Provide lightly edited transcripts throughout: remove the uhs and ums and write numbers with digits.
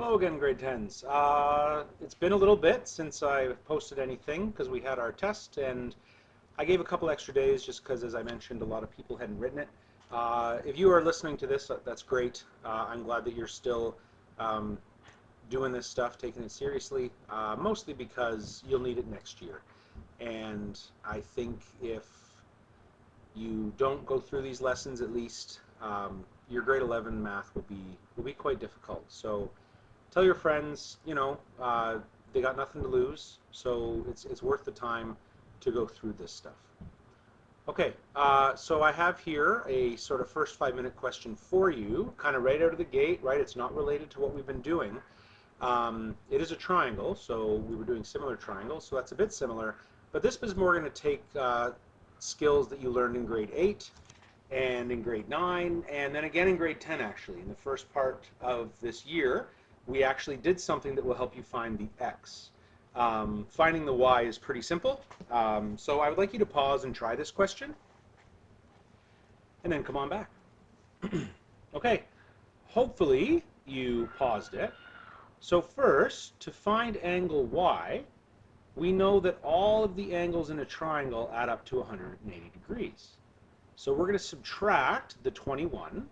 Hello again, grade 10s. It's been a little bit since I posted anything because we had our test, and I gave a couple extra days just because, as I mentioned, a lot of people hadn't written it. If you are listening to this, that's great. I'm glad that you're still um, doing this stuff, taking it seriously, mostly because you'll need it next year. And I think if you don't go through these lessons, at least your grade 11 math will be quite difficult. So tell your friends, they got nothing to lose, so it's worth the time to go through this stuff. Okay, so I have here a sort of first 5-minute question for you, kind of right out of the gate, right? It's not related to what we've been doing. It is a triangle, so we were doing similar triangles, so that's a bit similar. But this is more going to take skills that you learned in grade 8 and in grade 9, and then again in grade 10 actually. In the first part of this year, we actually did something that will help you find the x. Finding the y is pretty simple, so I would like you to pause and try this question, and then come on back. Okay, hopefully you paused it. So first, to find angle y, we know that all of the angles in a triangle add up to 180 degrees. So we're going to subtract the 21,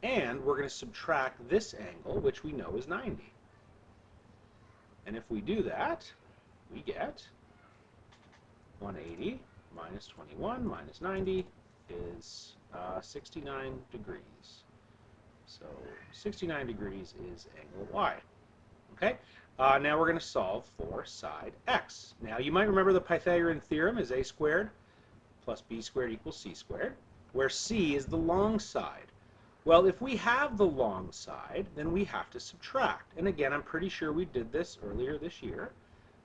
and we're going to subtract this angle, which we know is 90. And if we do that, we get 180 minus 21 minus 90 is 69 degrees. So 69 degrees is angle y. Okay, now we're going to solve for side x. Now you might remember the Pythagorean theorem is a squared plus b squared equals c squared, where c is the long side. Well, if we have the long side, then we have to subtract. And again, I'm pretty sure we did this earlier this year.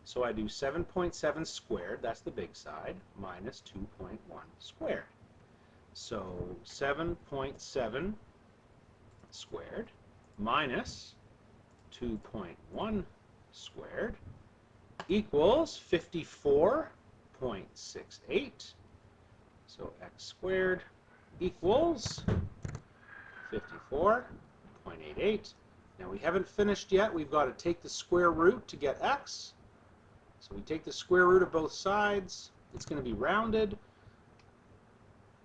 So I do 7.7 squared, that's the big side, minus 2.1 squared. So 7.7 squared minus 2.1 squared equals 54.68. So x squared equals 54.88. Now we haven't finished yet. We've got to take the square root to get x. So we take the square root of both sides. It's going to be rounded.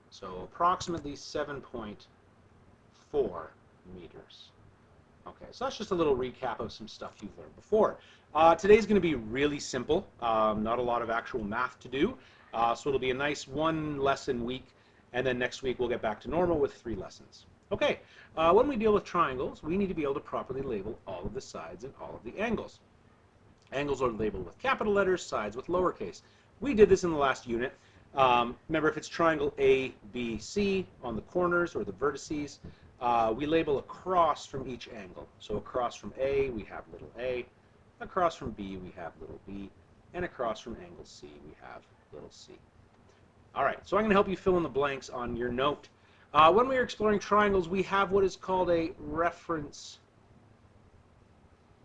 So approximately 7.4 meters. Okay, so that's just a little recap of some stuff you've learned before. Today's going to be really simple. Not a lot of actual math to do. So it'll be a nice one lesson week, and then next week we'll get back to normal with 3 lessons. Okay, when we deal with triangles, we need to be able to properly label all of the sides and all of the angles. Angles are labeled with capital letters, sides with lowercase. We did this in the last unit. Remember, if it's triangle A, B, C on the corners or the vertices, we label across from each angle. So across from A, we have little a. Across from B, we have little b. And across from angle C, we have little c. All right, so I'm going to help you fill in the blanks on your note. When we are exploring triangles, we have what is called a reference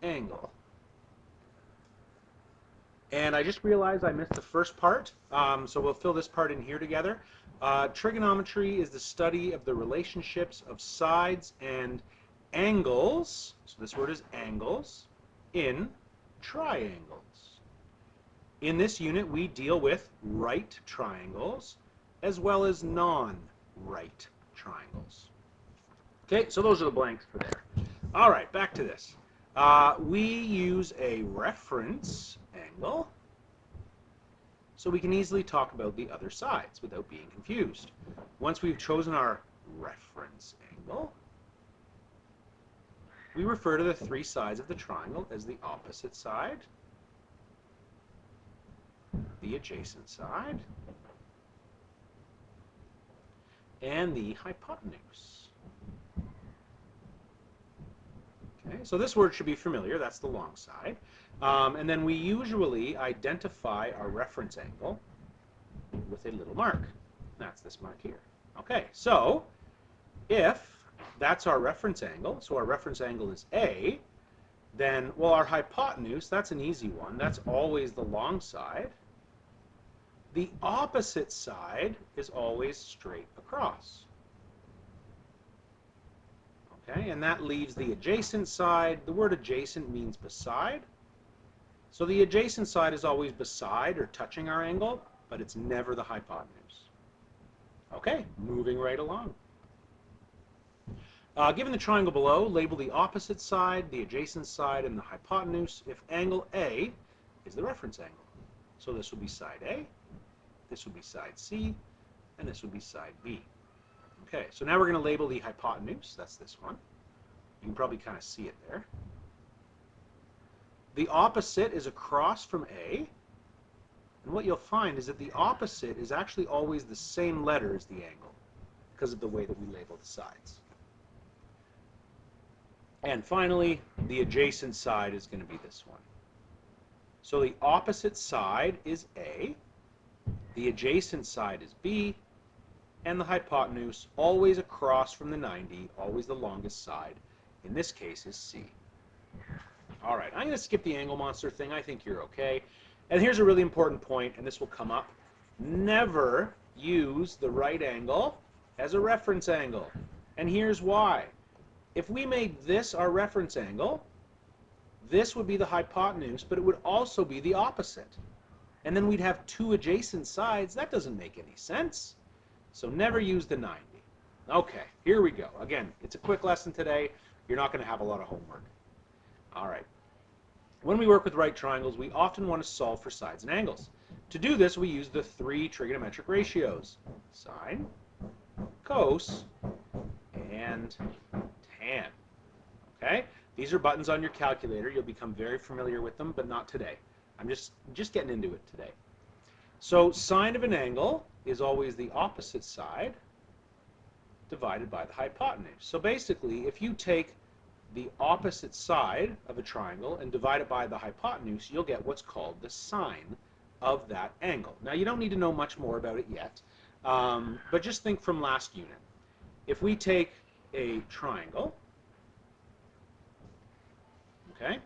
angle. And I just realized I missed the first part, so we'll fill this part in here together. Trigonometry is the study of the relationships of sides and angles, so this word is angles, in triangles. In this unit, we deal with right triangles as well as non-right triangles. Okay, so those are the blanks for there. All right, back to this. We use a reference angle so we can easily talk about the other sides without being confused. Once we've chosen our reference angle, we refer to the 3 sides of the triangle as the opposite side, the adjacent side, and the hypotenuse. Okay, so this word should be familiar, that's the long side. And then we usually identify our reference angle with a little mark. That's this mark here. Okay, so if that's our reference angle, so our reference angle is A, then, well, our hypotenuse, that's an easy one. That's always the long side. The opposite side is always straight across. Okay, and that leaves the adjacent side. The word adjacent means beside. So the adjacent side is always beside or touching our angle, but it's never the hypotenuse. Okay, moving right along. Given the triangle below, label the opposite side, the adjacent side, and the hypotenuse if angle A is the reference angle. So this would be side A, this would be side C, and this would be side B. Okay, so now we're going to label the hypotenuse. That's this one. You can probably kind of see it there. The opposite is across from A. And what you'll find is that the opposite is actually always the same letter as the angle because of the way that we label the sides. And finally, the adjacent side is going to be this one. So the opposite side is A, the adjacent side is B, and the hypotenuse, always across from the 90, always the longest side, in this case is C. All right, I'm going to skip the angle monster thing. I think you're okay. And here's a really important point, and this will come up. Never use the right angle as a reference angle. And here's why. If we made this our reference angle, this would be the hypotenuse, but it would also be the opposite. And then we'd have two adjacent sides. That doesn't make any sense. So never use the 90. Okay, here we go. Again, it's a quick lesson today. You're not going to have a lot of homework. All right. When we work with right triangles, we often want to solve for sides and angles. To do this, we use the three trigonometric ratios: sine, cos, and tan. Okay? These are buttons on your calculator. You'll become very familiar with them, but not today. I'm just getting into it today. So sine of an angle is always the opposite side divided by the hypotenuse. So basically, if you take the opposite side of a triangle and divide it by the hypotenuse, you'll get what's called the sine of that angle. Now, you don't need to know much more about it yet, but just think from last unit. If we take a triangle, okay,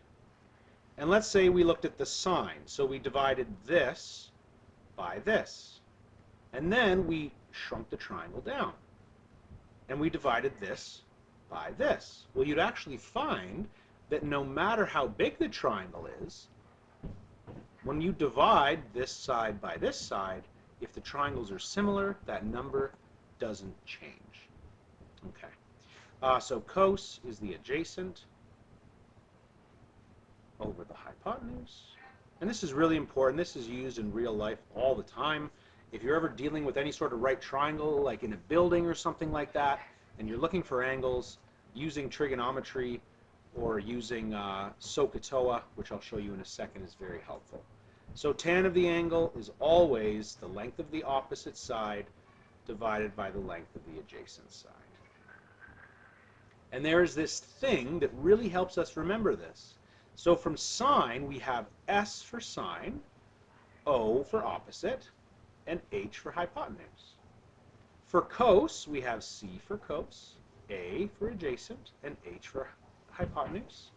and let's say we looked at the sine, so we divided this by this, and then we shrunk the triangle down, and we divided this by this. Well, you'd actually find that no matter how big the triangle is, when you divide this side by this side, if the triangles are similar, that number doesn't change. Okay, so cos is the adjacent over the hypotenuse. And this is really important. This is used in real life all the time. If you're ever dealing with any sort of right triangle, like in a building or something like that, and you're looking for angles, using trigonometry or using SOHCAHTOA, which I'll show you in a second, is very helpful. So tan of the angle is always the length of the opposite side divided by the length of the adjacent side. And there's this thing that really helps us remember this. So from sine, we have S for sine, O for opposite, and H for hypotenuse. For cos, we have C for cos, A for adjacent, and H for hypotenuse.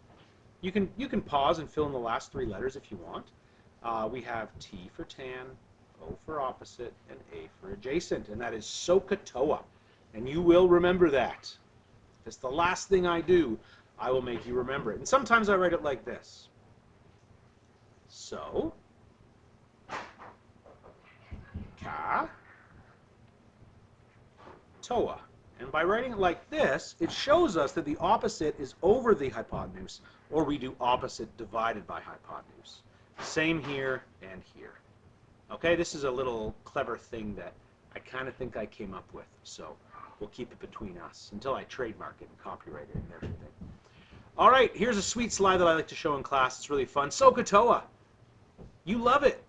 You can pause and fill in the last three letters if you want. We have T for tan, O for opposite, and A for adjacent, and that is SOHCAHTOA. And you will remember that. If it's the last thing I do, I will make you remember it. And sometimes I write it like this. So, ka, toa. And by writing it like this, it shows us that the opposite is over the hypotenuse, or we do opposite divided by hypotenuse. Same here and here. Okay, this is a little clever thing that I kind of think I came up with, so we'll keep it between us until I trademark it and copyright it and everything. All right, here's a sweet slide that I like to show in class. It's really fun. SOHCAHTOA. You love it.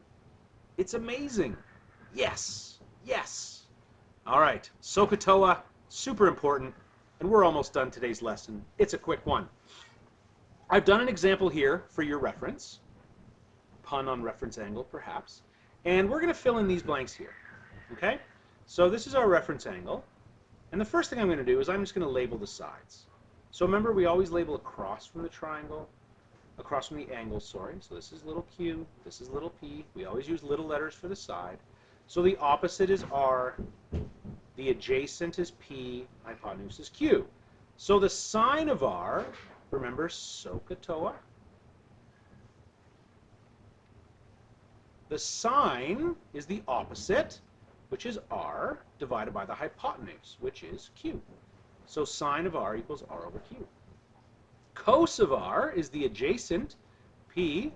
It's amazing. Yes, yes. All right, SOHCAHTOA, super important, and we're almost done today's lesson. It's a quick one. I've done an example here for your reference, pun on reference angle perhaps, and we're going to fill in these blanks here, okay? So this is our reference angle, and the first thing I'm going to do is I'm just going to label the sides. So remember, we always label across from the triangle, across from the angle, sorry. So this is little q, this is little p. We always use little letters for the side. So the opposite is r, the adjacent is p, hypotenuse is q. So the sine of r, remember SOHCAHTOA? The sine is the opposite, which is r, divided by the hypotenuse, which is q. So sine of r equals r over q. Cos of r is the adjacent, p,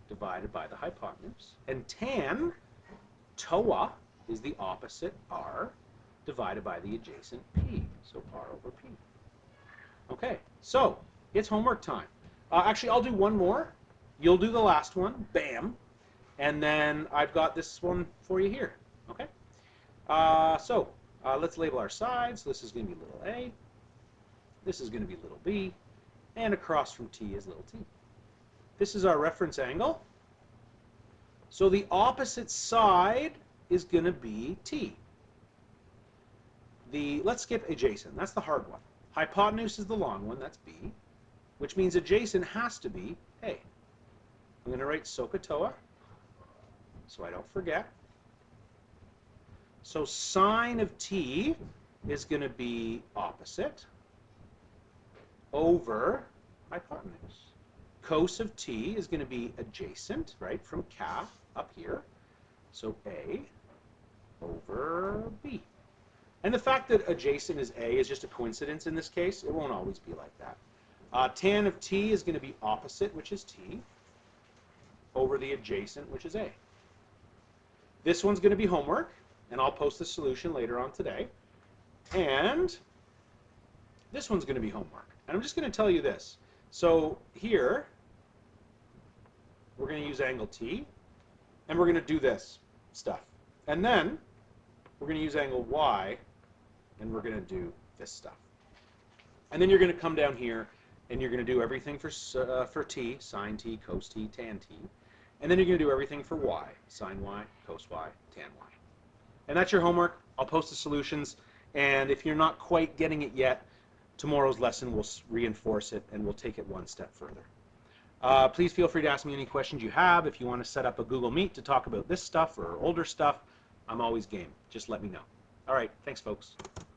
divided by the hypotenuse. And tan, TOA, is the opposite, r, divided by the adjacent, p. So r over p. Okay, so it's homework time. Actually, I'll do one more. You'll do the last one. Bam. And then I've got this one for you here. Okay? Let's label our sides. This is going to be little a. This is going to be little b. And across from t is little t. This is our reference angle. So the opposite side is going to be t. Let's skip adjacent. That's the hard one. Hypotenuse is the long one. That's b. Which means adjacent has to be a. I'm going to write SOHCAHTOA, so I don't forget. So sine of t is going to be opposite over hypotenuse. Cos of t is going to be adjacent, right, from calf up here. So a over b. And the fact that adjacent is a is just a coincidence in this case. It won't always be like that. Tan of t is going to be opposite, which is t, over the adjacent, which is a. This one's going to be homework, and I'll post the solution later on today. And this one's going to be homework. And I'm just going to tell you this. So here, we're going to use angle t, and we're going to do this stuff. And then we're going to use angle y, and we're going to do this stuff. And then you're going to come down here, and you're going to do everything for t, sine t, cos t, tan t. And then you're going to do everything for y, sine y, cos y, tan y. And that's your homework. I'll post the solutions. And if you're not quite getting it yet, tomorrow's lesson will reinforce it, and we'll take it one step further. Please feel free to ask me any questions you have. If you want to set up a Google Meet to talk about this stuff or older stuff, I'm always game. Just let me know. All right. Thanks, folks.